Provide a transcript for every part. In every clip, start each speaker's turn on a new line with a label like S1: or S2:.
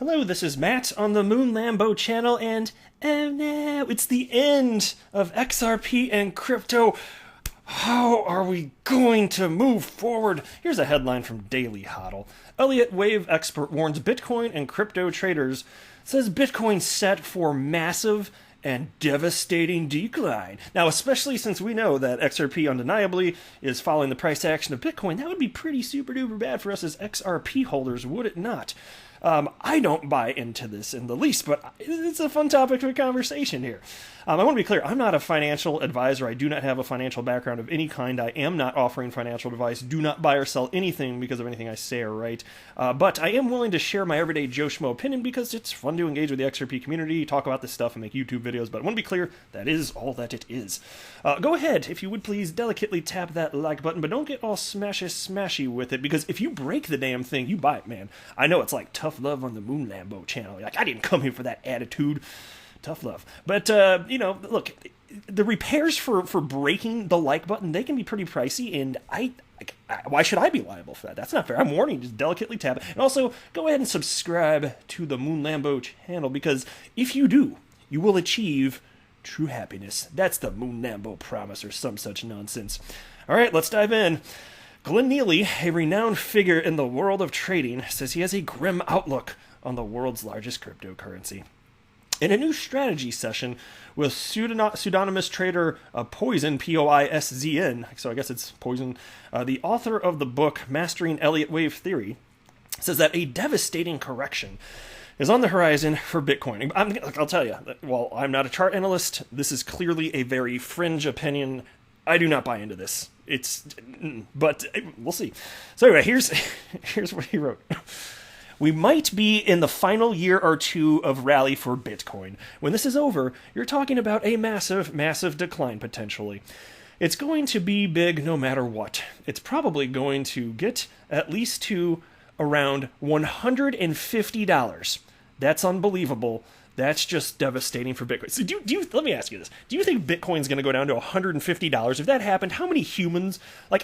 S1: Hello, this is Matt on the Moon Lambo channel, and oh no, it's the end of XRP and crypto. How are we going to move forward? Here's a headline from Daily Hodl. Elliott wave expert warns Bitcoin and crypto traders, says Bitcoin set for massive and devastating decline. Now, especially since we know that XRP undeniably is following the price action of Bitcoin, that would be pretty super duper bad for us as XRP holders, would it not? I don't buy into this in the least, but it's a fun topic for conversation here. I want to be clear, I'm not a financial advisor. I do not have a financial background of any kind. I am not offering financial advice. Do not buy or sell anything because of anything I say or write. But I am willing to share my everyday Joe Schmo opinion because it's fun to engage with the XRP community, talk about this stuff, and make YouTube videos. But I want to be clear, that is all that it is. Go ahead, if you would please delicately tap that like button, but don't get all smashy with it, because if you break the damn thing, you buy it, man. I know it's like tough love on the Moon Lambo channel. You're like, I didn't come here for that attitude. Tough love. But, look, the repairs for breaking the like button, they can be pretty pricey, and why should I be liable for that? That's not fair. I'm warning you, just delicately tap it. And also, go ahead and subscribe to the Moon Lambo channel, because if you do, you will achieve true happiness. That's the Moon Lambo promise, or some such nonsense. All right, let's dive in. Glenn Neely, a renowned figure in the world of trading, says he has a grim outlook on the world's largest cryptocurrency. In a new strategy session with pseudonymous trader Poison, Poiszn, so I guess it's Poison, the author of the book Mastering Elliott Wave Theory, says that a devastating correction is on the horizon for Bitcoin. I'll tell you, while I'm not a chart analyst, this is clearly a very fringe opinion. I do not buy into this. But we'll see. So anyway, here's what he wrote. We might be in the final year or two of rally for Bitcoin. When this is over, you're talking about a massive, massive decline potentially. It's going to be big no matter what. It's probably going to get at least to around $150. That's unbelievable. That's just devastating for Bitcoin. So let me ask you this. Do you think Bitcoin's going to go down to $150? If that happened, how many humans,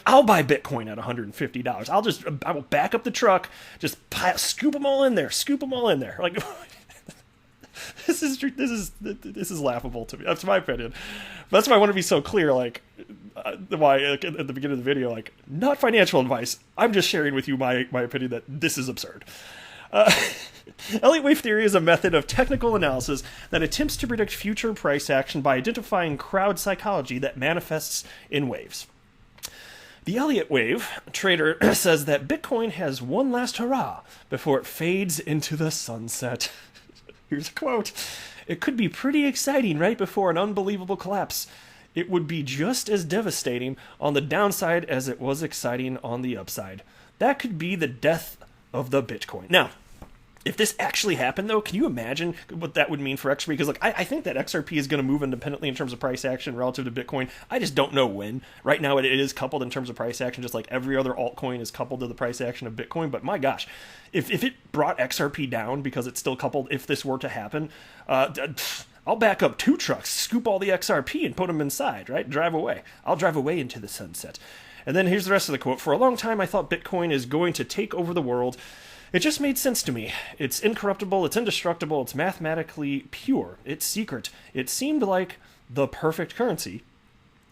S1: I'll buy Bitcoin at $150. I will back up the truck, just scoop them all in there. This is laughable to me. That's my opinion. That's why I want to be so clear, why at the beginning of the video, not financial advice. I'm just sharing with you my opinion that this is absurd. Elliott Wave Theory is a method of technical analysis that attempts to predict future price action by identifying crowd psychology that manifests in waves. The Elliott Wave trader says that Bitcoin has one last hurrah before it fades into the sunset. Here's a quote. It could be pretty exciting right before an unbelievable collapse. It would be just as devastating on the downside as it was exciting on the upside. That could be the death of the Bitcoin. Now, if this actually happened, though, can you imagine what that would mean for XRP? Because I think that XRP is going to move independently in terms of price action relative to Bitcoin. I just don't know when. Right now, it is coupled in terms of price action, just like every other altcoin is coupled to the price action of Bitcoin. But my gosh, if it brought XRP down because it's still coupled, if this were to happen, I'll back up 2 trucks, scoop all the XRP, and put them inside, right? Drive away. I'll drive away into the sunset. And then here's the rest of the quote. For a long time, I thought Bitcoin is going to take over the world. It just made sense to me. It's incorruptible, it's indestructible, it's mathematically pure, it's secret. It seemed like the perfect currency.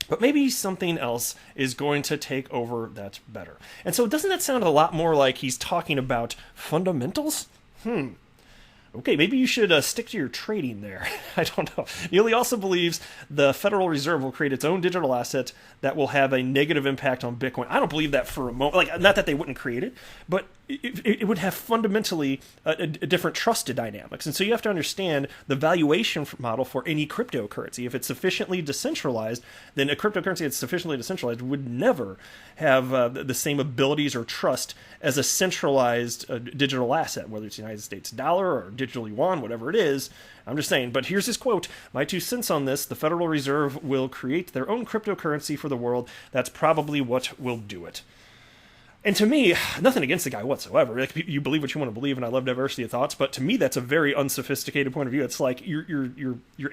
S1: But maybe something else is going to take over that's better. And so doesn't that sound a lot more like he's talking about fundamentals? Okay, maybe you should stick to your trading there. I don't know. Neely also believes the Federal Reserve will create its own digital asset that will have a negative impact on Bitcoin. I don't believe that for a moment. Not that they wouldn't create it, but it would have fundamentally a different trusted dynamics. And so you have to understand the valuation model for any cryptocurrency. If it's sufficiently decentralized, then a cryptocurrency that's sufficiently decentralized would never have the same abilities or trust as a centralized digital asset, whether it's the United States dollar or digital yuan, whatever it is. I'm just saying. But here's his quote. My 2 cents on this. The Federal Reserve will create their own cryptocurrency for the world. That's probably what will do it. And to me, nothing against the guy whatsoever. Like, you believe what you want to believe, and I love diversity of thoughts. But to me, that's a very unsophisticated point of view. It's like you're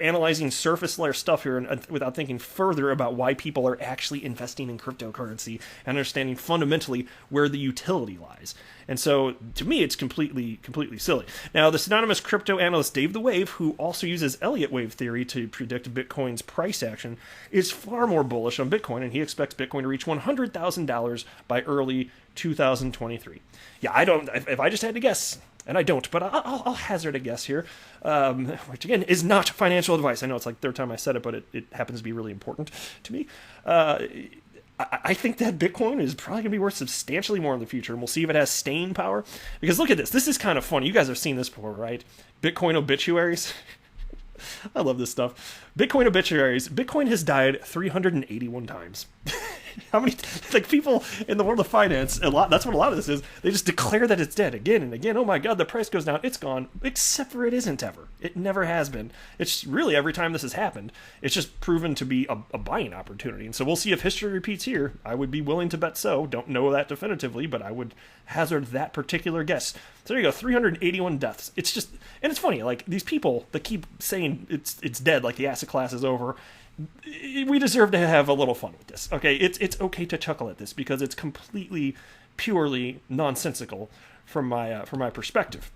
S1: analyzing surface layer stuff here, without thinking further about why people are actually investing in cryptocurrency and understanding fundamentally where the utility lies. And so, to me, it's completely silly. Now, the synonymous crypto analyst Dave the Wave, who also uses Elliott wave theory to predict Bitcoin's price action, is far more bullish on Bitcoin, and he expects Bitcoin to reach $100,000 by early 2023. Yeah, I don't. If I just had to guess, and I don't, but I'll hazard a guess here, which again is not financial advice. I know it's like third time I said it, but it happens to be really important to me. I think that Bitcoin is probably going to be worth substantially more in the future, and we'll see if it has staying power. Because look at this. This is kind of funny. You guys have seen this before, right? Bitcoin obituaries. I love this stuff. Bitcoin obituaries. Bitcoin has died 381 times. How many, like, people in the world of finance, that's what a lot of this is. They just declare that it's dead again and again. Oh my God, the price goes down. It's gone. Except for it isn't ever. It never has been. It's really, every time this has happened, it's just proven to be a buying opportunity. And so we'll see if history repeats here. I would be willing to bet so. Don't know that definitively, but I would hazard that particular guess. So there you go, 381 deaths. It's just, and it's funny, like, these people that keep saying it's dead, like the asset class is over, we deserve to have a little fun with this. Okay, it's okay to chuckle at this because it's completely, purely nonsensical from my perspective.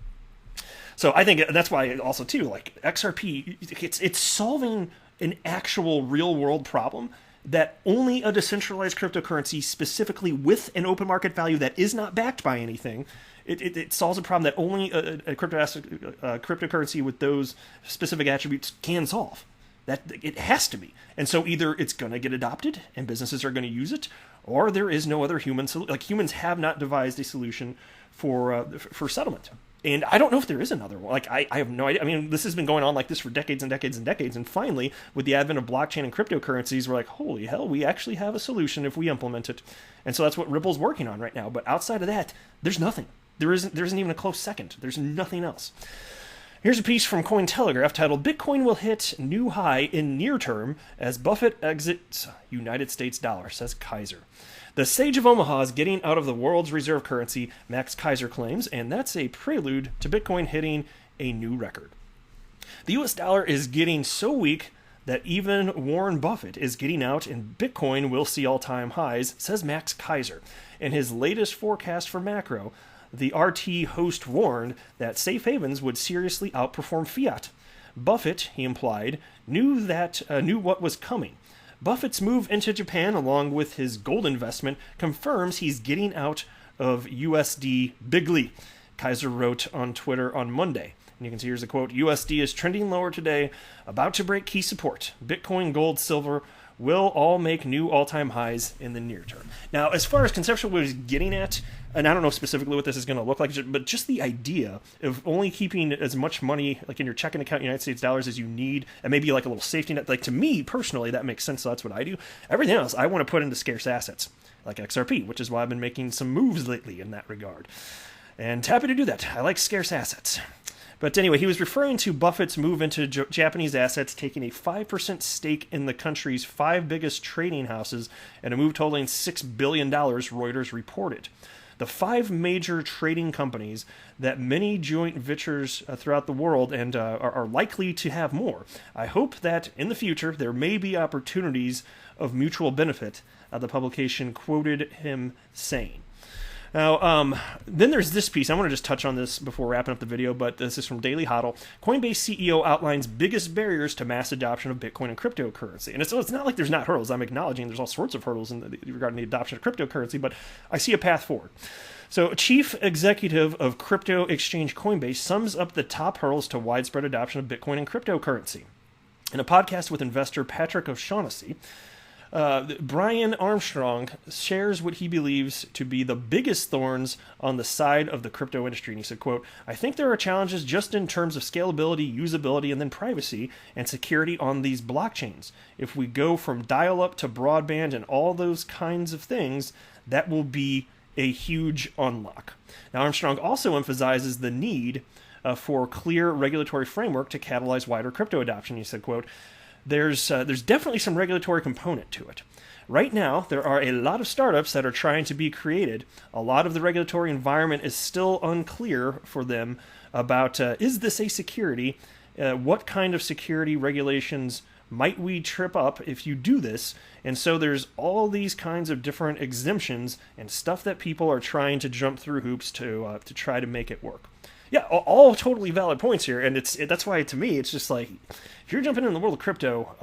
S1: So I think that's why also too, like, XRP, it's solving an actual real world problem that only a decentralized cryptocurrency, specifically with an open market value that is not backed by anything, it solves a problem that only a cryptocurrency with those specific attributes can solve. That it has to be. And so either it's going to get adopted and businesses are going to use it, or there is no other human solution. Like, humans have not devised a solution for settlement. And I don't know if there is another one. Like, I have no idea. I mean, this has been going on like this for decades and decades and decades. And finally, with the advent of blockchain and cryptocurrencies, we're like, holy hell, we actually have a solution if we implement it. And so that's what Ripple's working on right now. But outside of that, there's nothing. There isn't even a close second. There's nothing else. Here's a piece from Cointelegraph titled, Bitcoin will hit new high in near term as Buffett exits United States dollar, says Kaiser. The Sage of Omaha is getting out of the world's reserve currency, Max Kaiser claims, and that's a prelude to Bitcoin hitting a new record. The US dollar is getting so weak that even Warren Buffett is getting out and Bitcoin will see all-time highs, says Max Kaiser. In his latest forecast for macro, the RT host warned that safe havens would seriously outperform fiat. Buffett, he implied, knew what was coming. Buffett's move into Japan, along with his gold investment, confirms he's getting out of USD bigly, Kaiser wrote on Twitter on Monday. And you can see here's a quote, USD is trending lower today, about to break key support. Bitcoin, gold, silver will all make new all-time highs in the near term. Now, as far as conceptually what he's getting at, and I don't know specifically what this is going to look like, but just the idea of only keeping as much money, like, in your checking account, United States dollars, as you need, and maybe like a little safety net, like, to me personally, that makes sense. So that's what I do. Everything else I want to put into scarce assets, like XRP, which is why I've been making some moves lately in that regard. And happy to do that. I like scarce assets. But anyway, he was referring to Buffett's move into Japanese assets, taking a 5% stake in the country's 5 biggest trading houses, and a move totaling $6 billion, Reuters reported. The 5 major trading companies that many joint ventures throughout the world and are likely to have more. I hope that in the future there may be opportunities of mutual benefit, the publication quoted him saying. Now, then there's this piece. I want to just touch on this before wrapping up the video, but this is from Daily Hodl. Coinbase CEO outlines biggest barriers to mass adoption of Bitcoin and cryptocurrency. And it's not like there's not hurdles. I'm acknowledging there's all sorts of hurdles regarding the adoption of cryptocurrency, but I see a path forward. So, Chief Executive of crypto exchange Coinbase sums up the top hurdles to widespread adoption of Bitcoin and cryptocurrency. In a podcast with investor Patrick O'Shaughnessy, Brian Armstrong shares what he believes to be the biggest thorns on the side of the crypto industry. And he said, quote, I think there are challenges just in terms of scalability, usability, and then privacy and security on these blockchains. If we go from dial-up to broadband and all those kinds of things, that will be a huge unlock. Now, Armstrong also emphasizes the need for clear regulatory framework to catalyze wider crypto adoption. He said, quote, there's definitely some regulatory component to it. Right now, there are a lot of startups that are trying to be created. A lot of the regulatory environment is still unclear for them about is this a security? What kind of security regulations might we trip up if you do this? And so there's all these kinds of different exemptions and stuff that people are trying to jump through hoops to try to make it work. Yeah, all totally valid points here, and that's why, to me, it's just like, if you're jumping in the world of crypto,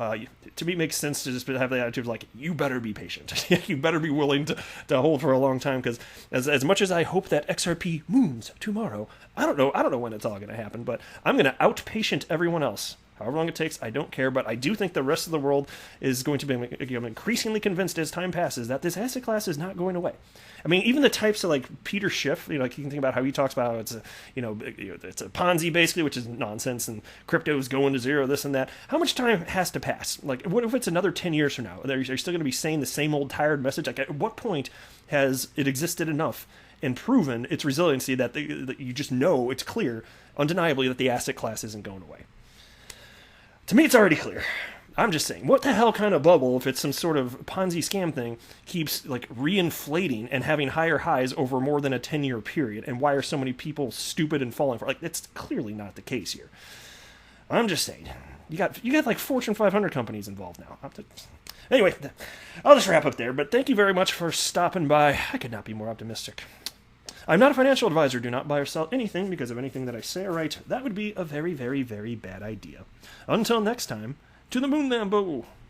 S1: to me it makes sense to just have the attitude of like, you better be patient. You better be willing to hold for a long time, because as much as I hope that XRP moons tomorrow, I don't know when it's all going to happen, but I'm going to outpatient everyone else. However long it takes, I don't care, but I do think the rest of the world is going to be increasingly convinced as time passes that this asset class is not going away. I mean, even the types of like Peter Schiff, like you can think about how he talks about how it's it's a Ponzi basically, which is nonsense, and crypto is going to zero, this and that. How much time has to pass? Like, what if it's another 10 years from now? Are you still going to be saying the same old tired message? Like, at what point has it existed enough and proven its resiliency that you just know it's clear, undeniably, that the asset class isn't going away? To me, it's already clear. I'm just saying, what the hell kind of bubble, if it's some sort of Ponzi scam thing, keeps like reinflating and having higher highs over more than a 10-year period? And why are so many people stupid and falling for it? Like, that's clearly not the case here. I'm just saying, you got like Fortune 500 companies involved now. Anyway, I'll just wrap up there. But thank you very much for stopping by. I could not be more optimistic. I'm not a financial advisor. Do not buy or sell anything because of anything that I say or write. That would be a very, very, very bad idea. Until next time, to the moon, Lambo!